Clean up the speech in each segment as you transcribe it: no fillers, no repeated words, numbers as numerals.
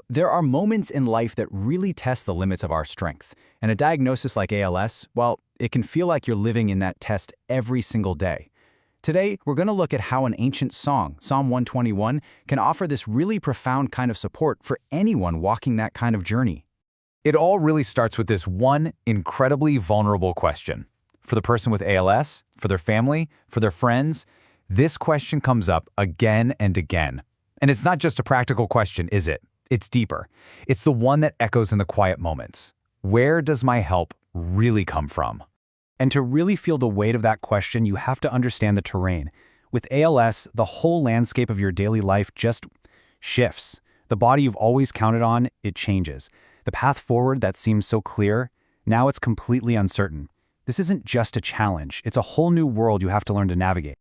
There are moments in life that really test the limits of our strength. And a diagnosis like ALS, well, it can feel like you're living in that test every single day. Today, we're going to look at how an ancient song, Psalm 121, can offer this really profound kind of support for anyone walking that kind of journey. It all really starts with this one incredibly vulnerable question. For the person with ALS, for their family, for their friends, this question comes up again and again. And it's not just a practical question, is it? It's deeper. It's the one that echoes in the quiet moments. Where does my help really come from? And to really feel the weight of that question, you have to understand the terrain. With ALS, the whole landscape of your daily life just shifts. The body you've always counted on, it changes. The path forward that seems so clear, now it's completely uncertain. This isn't just a challenge, it's a whole new world you have to learn to navigate.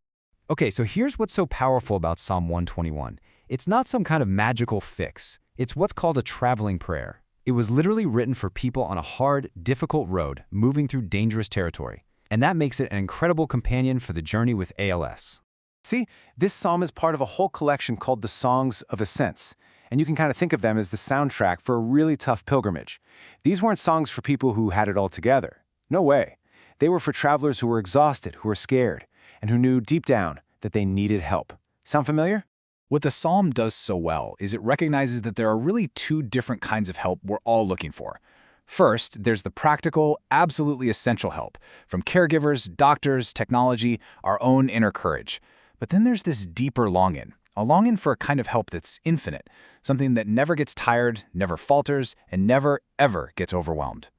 Okay, so here's what's so powerful about Psalm 121. It's not some kind of magical fix. It's what's called a traveling prayer. It was literally written for people on a hard, difficult road, moving through dangerous territory. And that makes it an incredible companion for the journey with ALS. See, this psalm is part of a whole collection called the Songs of Ascents. And you can kind of think of them as the soundtrack for a really tough pilgrimage. These weren't songs for people who had it all together. No way. They were for travelers who were exhausted, who were scared, and who knew deep down that they needed help. Sound familiar? What the psalm does so well is it recognizes that there are really two different kinds of help we're all looking for. First, there's the practical, absolutely essential help from caregivers, doctors, technology, our own inner courage. But then there's this deeper longing, a longing for a kind of help that's infinite, something that never gets tired, never falters, and never, ever gets overwhelmed.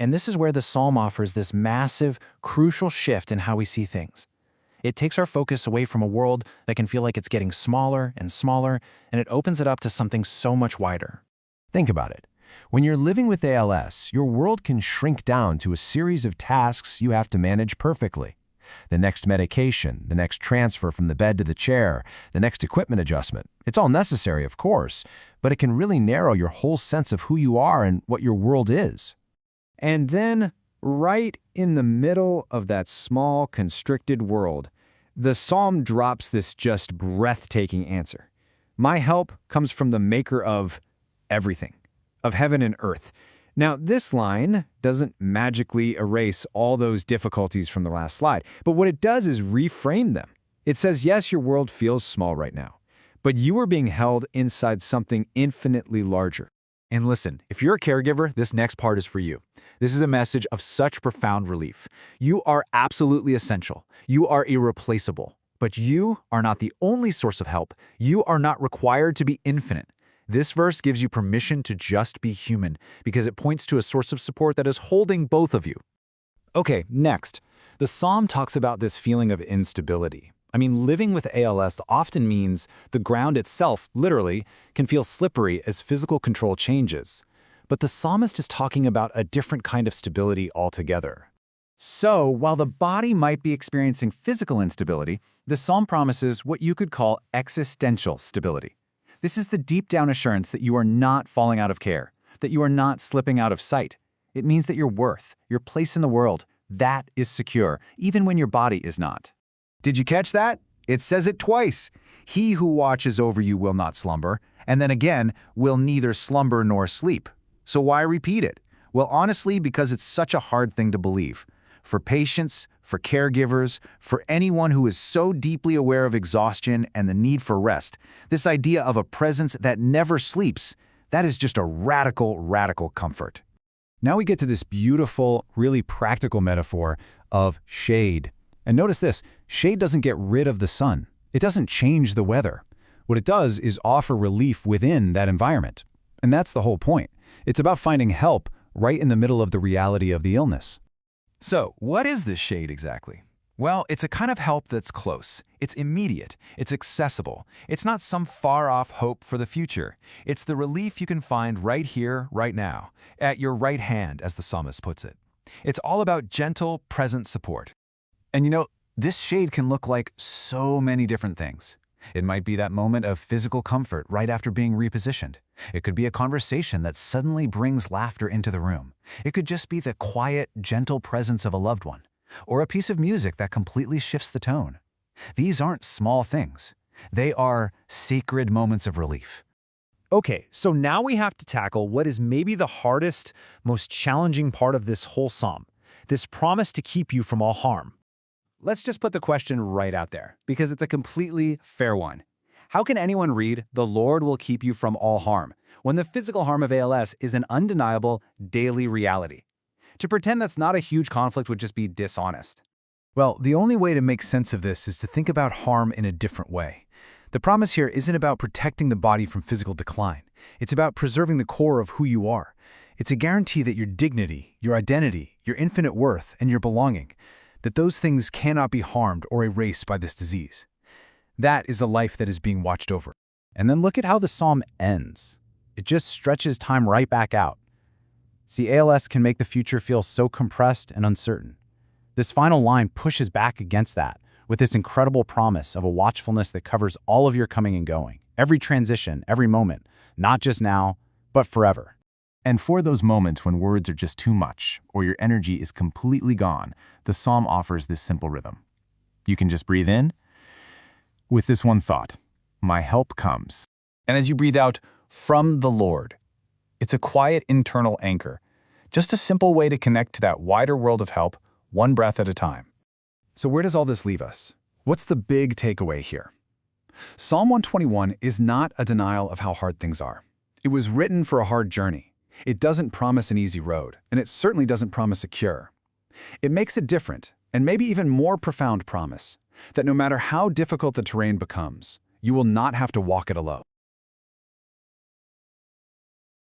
And this is where the psalm offers this massive, crucial shift in how we see things. It takes our focus away from a world that can feel like it's getting smaller and smaller, and it opens it up to something so much wider. Think about it. When you're living with ALS, your world can shrink down to a series of tasks you have to manage perfectly. The next medication, the next transfer from the bed to the chair, the next equipment adjustment. It's all necessary, of course, but it can really narrow your whole sense of who you are and what your world is. And then, right in the middle of that small, constricted world, the psalm drops this just breathtaking answer. My help comes from the maker of everything, of heaven and earth. Now, this line doesn't magically erase all those difficulties from the last slide, but what it does is reframe them. It says, yes, your world feels small right now, but you are being held inside something infinitely larger. And listen, if you're a caregiver, this next part is for you. This is a message of such profound relief. You are absolutely essential. You are irreplaceable. But you are not the only source of help. You are not required to be infinite. This verse gives you permission to just be human because it points to a source of support that is holding both of you. Okay, next. The psalm talks about this feeling of instability. Living with ALS often means the ground itself, literally, can feel slippery as physical control changes. But the psalmist is talking about a different kind of stability altogether. So, while the body might be experiencing physical instability, the psalm promises what you could call existential stability. This is the deep-down assurance that you are not falling out of care, that you are not slipping out of sight. It means that your worth, your place in the world, that is secure, even when your body is not. Did you catch that? It says it twice. He who watches over you will not slumber, and then again, will neither slumber nor sleep. So why repeat it? Well, honestly, because it's such a hard thing to believe. For patients, for caregivers, for anyone who is so deeply aware of exhaustion and the need for rest, this idea of a presence that never sleeps, that is just a radical, radical comfort. Now we get to this beautiful, really practical metaphor of shade. And notice this, shade doesn't get rid of the sun. It doesn't change the weather. What it does is offer relief within that environment. And that's the whole point. It's about finding help right in the middle of the reality of the illness. So, what is this shade exactly? Well, it's a kind of help that's close. It's immediate. It's accessible. It's not some far-off hope for the future. It's the relief you can find right here, right now, at your right hand, as the psalmist puts it. It's all about gentle, present support. And this shade can look like so many different things. It might be that moment of physical comfort right after being repositioned. It could be a conversation that suddenly brings laughter into the room. It could just be the quiet, gentle presence of a loved one, or a piece of music that completely shifts the tone. These aren't small things. They are sacred moments of relief. Okay, so now we have to tackle what is maybe the hardest, most challenging part of this whole psalm, this promise to keep you from all harm. Let's just put the question right out there, because it's a completely fair one. How can anyone read, "The Lord will keep you from all harm," when the physical harm of ALS is an undeniable daily reality? To pretend that's not a huge conflict would just be dishonest. Well, the only way to make sense of this is to think about harm in a different way. The promise here isn't about protecting the body from physical decline. It's about preserving the core of who you are. It's a guarantee that your dignity, your identity, your infinite worth, and your belonging, that those things cannot be harmed or erased by this disease. That is a life that is being watched over. And then look at how the psalm ends. It just stretches time right back out. See, ALS can make the future feel so compressed and uncertain. This final line pushes back against that, with this incredible promise of a watchfulness that covers all of your coming and going, every transition, every moment, not just now, but forever. And for those moments when words are just too much, or your energy is completely gone, the psalm offers this simple rhythm. You can just breathe in with this one thought: my help comes. And as you breathe out, from the Lord. It's a quiet internal anchor, just a simple way to connect to that wider world of help, one breath at a time. So where does all this leave us? What's the big takeaway here? Psalm 121 is not a denial of how hard things are. It was written for a hard journey. It doesn't promise an easy road, and it certainly doesn't promise a cure. It makes a different, and maybe even more profound promise, that no matter how difficult the terrain becomes, you will not have to walk it alone.